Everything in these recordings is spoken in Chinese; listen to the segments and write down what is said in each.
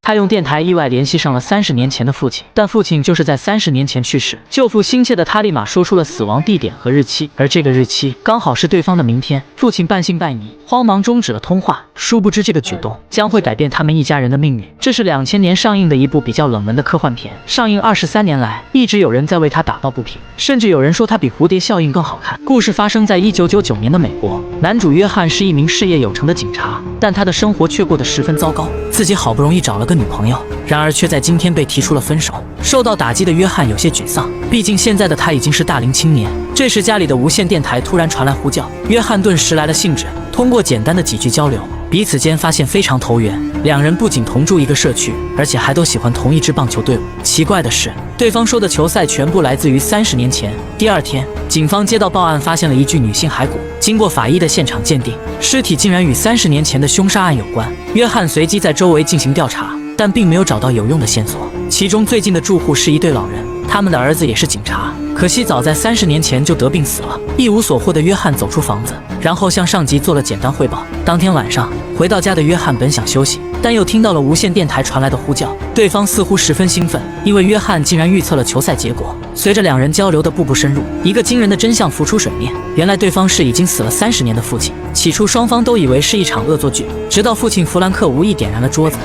他用电台意外联系上了30年前的父亲，但父亲就是在30年前去世。救父心切的他立马说出了死亡地点和日期，而这个日期刚好是对方的明天。父亲半信半疑，慌忙终止了通话。殊不知这个举动将会改变他们一家人的命运。这是2000年上映的一部比较冷门的科幻片，上映23年来，一直有人在为他打抱不平，甚至有人说他比蝴蝶效应更好看。故事发生在1999年的美国，男主约翰是一名事业有成的警察，但他的生活却过得十分糟糕。自己好不容易找了个女朋友，然而却在今天被提出了分手。受到打击的约翰有些沮丧，毕竟现在的他已经是大龄青年。这时家里的无线电台突然传来呼叫，约翰顿时来了兴致。通过简单的几句交流，彼此间发现非常投缘。两人不仅同住一个社区，而且还都喜欢同一支棒球队伍。奇怪的是，对方说的球赛全部来自于30年前。第二天，警方接到报案，发现了一具女性骸骨。经过法医的现场鉴定，尸体竟然与30年前的凶杀案有关。约翰随即在周围进行调查，但并没有找到有用的线索。其中最近的住户是一对老人，他们的儿子也是警察，可惜早在30年前就得病死了。一无所获的约翰走出房子，然后向上级做了简单汇报。当天晚上回到家的约翰本想休息，但又听到了无线电台传来的呼叫，对方似乎十分兴奋，因为约翰竟然预测了球赛结果。随着两人交流的步步深入，一个惊人的真相浮出水面，原来对方是已经死了30年的父亲。起初双方都以为是一场恶作剧，直到父亲弗兰克无意点燃了桌子，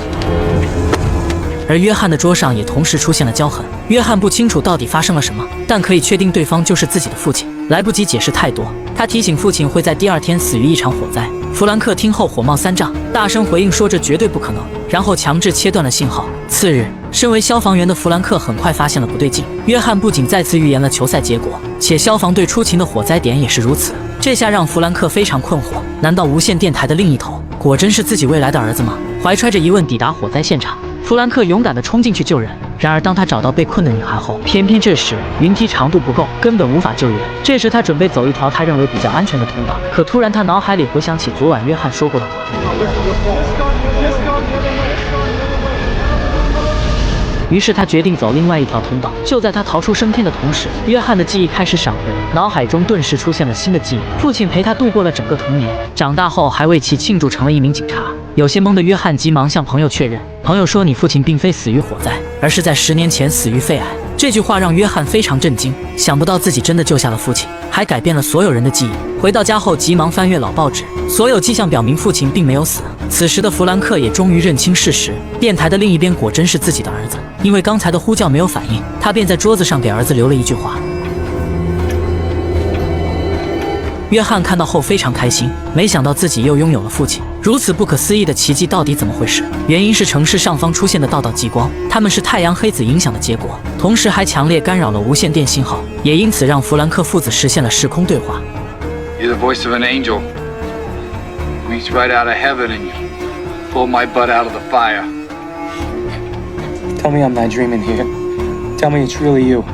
而约翰的桌上也同时出现了胶痕。约翰不清楚到底发生了什么，但可以确定对方就是自己的父亲。来不及解释太多，他提醒父亲会在第二天死于一场火灾。弗兰克听后火冒三丈，大声回应说这绝对不可能，然后强制切断了信号。次日，身为消防员的弗兰克很快发现了不对劲，约翰不仅再次预言了球赛结果，且消防队出勤的火灾点也是如此。这下让弗兰克非常困惑，难道无线电台的另一头果真是自己未来的儿子吗？怀揣着疑问抵达火灾现场，弗兰克勇敢地冲进去救人。然而当他找到被困的女孩后，偏偏这时云梯长度不够，根本无法救援。这时他准备走一条他认为比较安全的通道，可突然他脑海里回想起昨晚约翰说过的话，于是他决定走另外一条通道。就在他逃出升天的同时，约翰的记忆开始闪回，脑海中顿时出现了新的记忆。父亲陪他度过了整个童年，长大后还为其庆祝成了一名警察。有些懵的约翰急忙向朋友确认，朋友说你父亲并非死于火灾，而是在10年前死于肺癌。这句话让约翰非常震惊，想不到自己真的救下了父亲，还改变了所有人的记忆。回到家后急忙翻阅老报纸，所有迹象表明父亲并没有死。此时的弗兰克也终于认清事实，电台的另一边果真是自己的儿子。因为刚才的呼叫没有反应，他便在桌子上给儿子留了一句话。约翰看到后非常开心，没想到自己又拥有了父亲。如此不可思议的奇迹到底怎么回事？原因是城市上方出现的道道激光，它们是太阳黑子影响的结果，同时还强烈干扰了无线电信号，也因此让弗兰克父子实现了时空对话。 You're the voice of an angel. Reach right out of heaven and you pull my butt out of the fire. Tell me I'm not dreaming here. Tell me it's really you.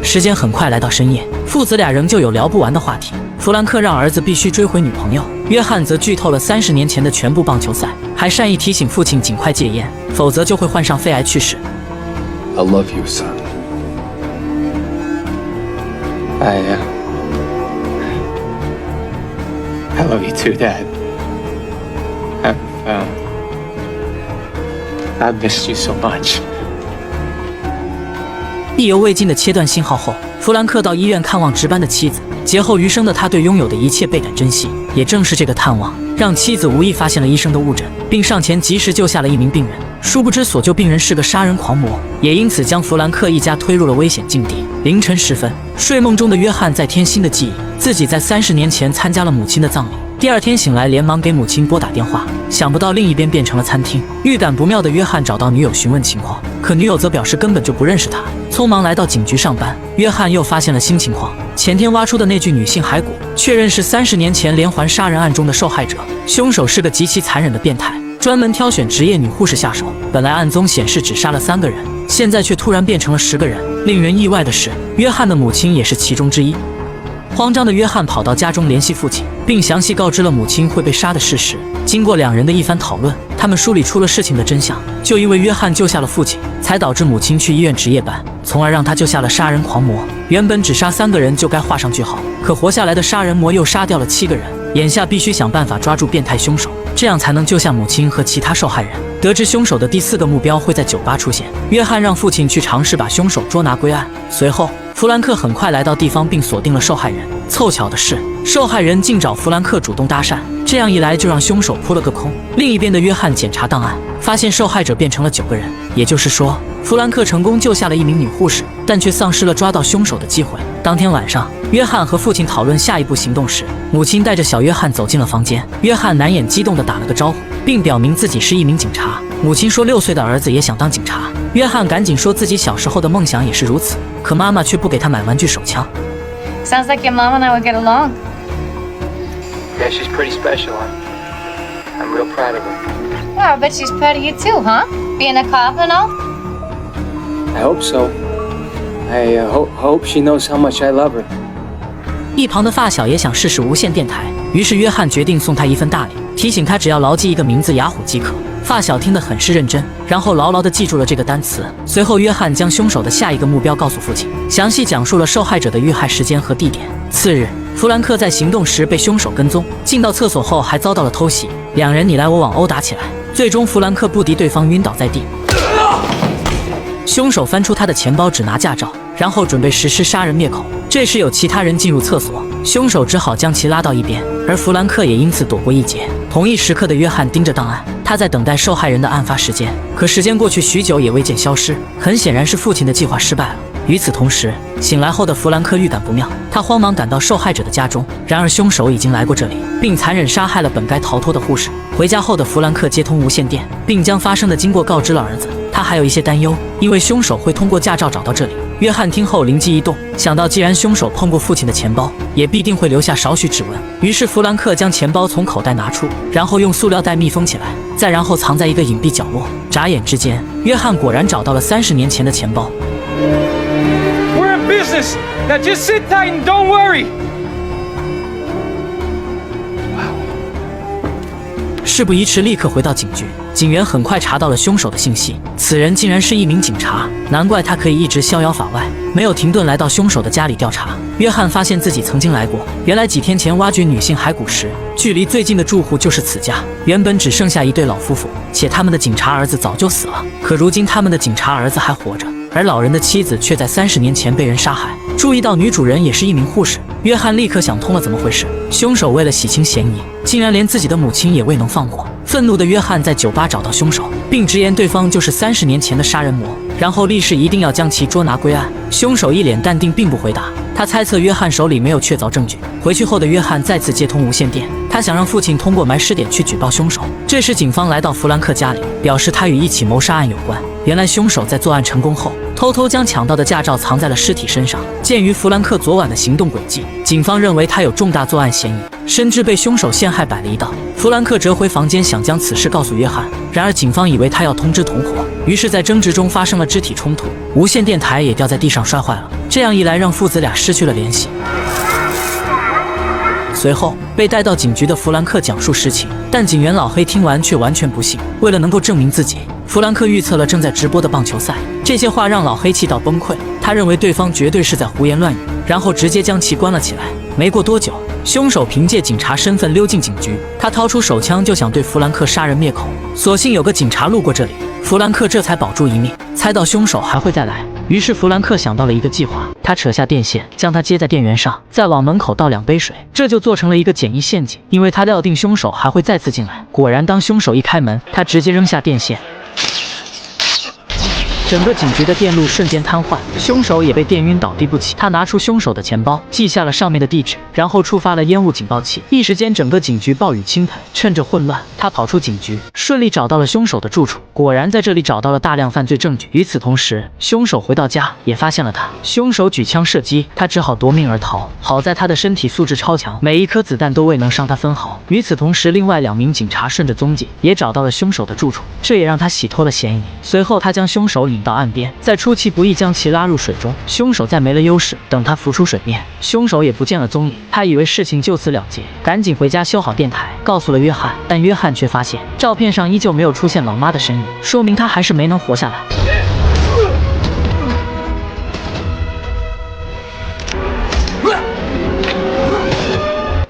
时间很快来到深夜，父子俩仍旧有聊不完的话题。弗兰克让儿子必须追回女朋友，约翰则剧透了30年前的全部棒球赛，还善意提醒父亲尽快戒烟，否则就会患上肺癌去世。 I love you, son. I love you too, Dad. I've missed you so much. 意犹未尽的切断信号后，弗兰克到医院看望值班的妻子。劫后余生的他对拥有的一切倍感珍惜，也正是这个探望，让妻子无意发现了医生的误诊，并上前及时救下了一名病人。殊不知所救病人是个杀人狂魔，也因此将弗兰克一家推入了危险境地。凌晨时分，睡梦中的约翰再添新的记忆，自己在30年前参加了母亲的葬礼。第二天醒来，连忙给母亲拨打电话，想不到另一边变成了餐厅。预感不妙的约翰找到女友询问情况，可女友则表示根本就不认识他。匆忙来到警局上班，约翰又发现了新情况，前天挖出的那具女性骸骨，确认是30年前连环杀人案中的受害者，凶手是个极其残忍的变态，专门挑选职业女护士下手。本来案宗显示只杀了3个人，现在却突然变成了10个人。令人意外的是，约翰的母亲也是其中之一。慌张的约翰跑到家中联系父亲，并详细告知了母亲会被杀的事实。经过两人的一番讨论，他们梳理出了事情的真相。就因为约翰救下了父亲，才导致母亲去医院值夜班，从而让他救下了杀人狂魔。原本只杀3个人就该画上句号，可活下来的杀人魔又杀掉了7个人。眼下必须想办法抓住变态凶手，这样才能救下母亲和其他受害人。得知凶手的第4个目标会在酒吧出现，约翰让父亲去尝试把凶手捉拿归案。随后，弗兰克很快来到地方并锁定了受害人。凑巧的是，受害人竟找弗兰克主动搭讪，这样一来就让凶手扑了个空。另一边的约翰检查档案，发现受害者变成了9个人，也就是说，弗兰克成功救下了一名女护士，但却丧失了抓到凶手的机会。当天晚上，约翰和父亲讨论下一步行动时，母亲带着小约翰走进了房间。约翰难掩激动地打了个招呼，并表明自己是一名警察。母亲说6岁的儿子也想当警察。约翰赶紧说自己小时候的梦想也是如此，可妈妈却不给他买玩具手枪。Sounds like your mom and I would get along. Yeah, she's pretty special. I'm real proud of her. Well, I bet she's proud of you too, huh? Being a cop and all? I hope so. I hope she knows how much I love her. 一旁的发小也想试试无线电台，于是约翰决定送他一份大礼，提醒他只要牢记一个名字雅虎即可。发小听得很是认真，然后牢牢地记住了这个单词。随后，约翰将凶手的下一个目标告诉父亲，详细讲述了受害者的遇害时间和地点。次日，弗兰克在行动时被凶手跟踪，进到厕所后还遭到了偷袭，两人你来我往殴打起来，最终弗兰克不敌对方晕倒在地。凶手翻出他的钱包，只拿驾照，然后准备实施杀人灭口。这时有其他人进入厕所，凶手只好将其拉到一边，而弗兰克也因此躲过一劫。同一时刻的约翰盯着档案，他在等待受害人的案发时间，可时间过去许久也未见消失，很显然是父亲的计划失败了。与此同时，醒来后的弗兰克预感不妙，他慌忙赶到受害者的家中，然而凶手已经来过这里，并残忍杀害了本该逃脱的护士。回家后的弗兰克接通无线电，并将发生的经过告知了儿子。他还有一些担忧，因为凶手会通过驾照找到这里。约翰听后灵机一动，想到既然凶手碰过父亲的钱包，也必定会留下少许指纹。于是弗兰克将钱包从口袋拿出，然后用塑料袋密封起来，再然后藏在一个隐蔽角落。眨眼之间，约翰果然找到了30年前的钱包。We're in business. Now just sit tight and don't worry. 事不宜迟，立刻回到警局。警员很快查到了凶手的信息，此人竟然是一名警察，难怪他可以一直逍遥法外，没有停顿来到凶手的家里调查。约翰发现自己曾经来过，原来几天前挖掘女性骸骨时，距离最近的住户就是此家。原本只剩下一对老夫妇，且他们的警察儿子早就死了，可如今他们的警察儿子还活着，而老人的妻子却在30年前被人杀害。注意到女主人也是一名护士，约翰立刻想通了怎么回事。凶手为了洗清嫌疑，竟然连自己的母亲也未能放过。愤怒的约翰在酒吧找到凶手，并直言对方就是30年前的杀人魔，然后立誓一定要将其捉拿归案。凶手一脸淡定，并不回答。他猜测约翰手里没有确凿证据。回去后的约翰再次接通无线电，他想让父亲通过埋尸点去举报凶手。这时警方来到弗兰克家里，表示他与一起谋杀案有关。原来凶手在作案成功后，偷偷将抢到的驾照藏在了尸体身上。鉴于弗兰克昨晚的行动轨迹，警方认为他有重大作案嫌疑，深知被凶手陷害摆了一道。弗兰克折回房间，想将此事告诉约翰，然而警方以为他要通知同伙，于是在争执中发生了肢体冲突，无线电台也掉在地上摔坏了。这样一来，让父子俩失去了联系。随后被带到警局的弗兰克讲述实情，但警员老黑听完却完全不信。为了能够证明自己，弗兰克预测了正在直播的棒球赛，这些话让老黑气到崩溃。他认为对方绝对是在胡言乱语，然后直接将其关了起来。没过多久，凶手凭借警察身份溜进警局，他掏出手枪就想对弗兰克杀人灭口。所幸有个警察路过这里，弗兰克这才保住一命。猜到凶手还会再来，于是弗兰克想到了一个计划，他扯下电线，将它接在电源上，再往门口倒2杯水，这就做成了一个简易陷阱。因为他料定凶手还会再次进来。果然，当凶手一开门，他直接扔下电线，整个警局的电路瞬间瘫痪，凶手也被电晕倒地不起。他拿出凶手的钱包，记下了上面的地址，然后触发了烟雾警报器。一时间，整个警局暴雨倾盆。趁着混乱，他跑出警局，顺利找到了凶手的住处。果然，在这里找到了大量犯罪证据。与此同时，凶手回到家也发现了他。凶手举枪射击，他只好夺命而逃。好在他的身体素质超强，每一颗子弹都未能伤他分毫。与此同时，另外2名警察顺着踪迹也找到了凶手的住处，这也让他洗脱了嫌疑。随后，他将凶手引到岸边，再出其不意将其拉入水中。凶手再没了优势，等他浮出水面，凶手也不见了踪影。他以为事情就此了结，赶紧回家修好电台，告诉了约翰。但约翰却发现照片上依旧没有出现老妈的身影，说明他还是没能活下来。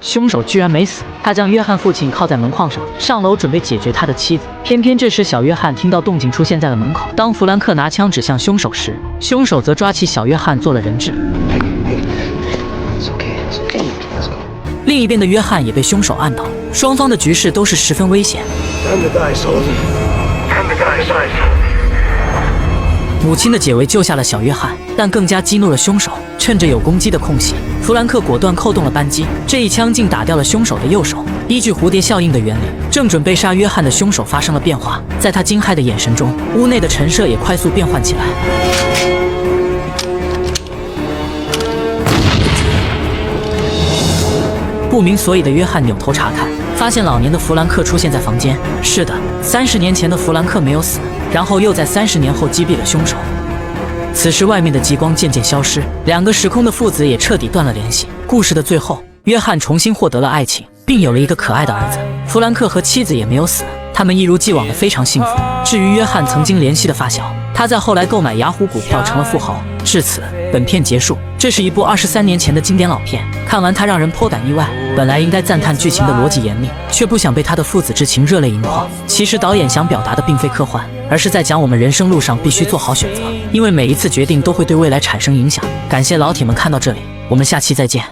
凶手居然没死，他将约翰父亲铐在门框上，上楼准备解决他的妻子。偏偏这时小约翰听到动静出现在了门口。当弗兰克拿枪指向凶手时，凶手则抓起小约翰做了人质。另一边的约翰也被凶手按倒，双方的局势都是十分危险。母亲的解围救下了小约翰，但更加激怒了凶手。趁着有攻击的空隙，弗兰克果断扣动了扳机，这一枪竟打掉了凶手的右手。依据蝴蝶效应的原理，正准备杀约翰的凶手发生了变化，在他惊骇的眼神中，屋内的陈设也快速变换起来。不明所以的约翰扭头查看，发现老年的弗兰克出现在房间。是的，30年前的弗兰克没有死，然后又在30年后击毙了凶手。此时外面的极光渐渐消失，两个时空的父子也彻底断了联系。故事的最后，约翰重新获得了爱情，并有了一个可爱的儿子。弗兰克和妻子也没有死，他们一如既往的非常幸福。至于约翰曾经联系的发小，他在后来购买雅虎股票成了富豪。至此，本片结束。这是一部23年前的经典老片，看完它让人颇感意外。本来应该赞叹剧情的逻辑严密，却不想被他的父子之情热泪盈眶。其实导演想表达的并非科幻，而是在讲我们人生路上必须做好选择，因为每一次决定都会对未来产生影响。感谢老铁们看到这里，我们下期再见。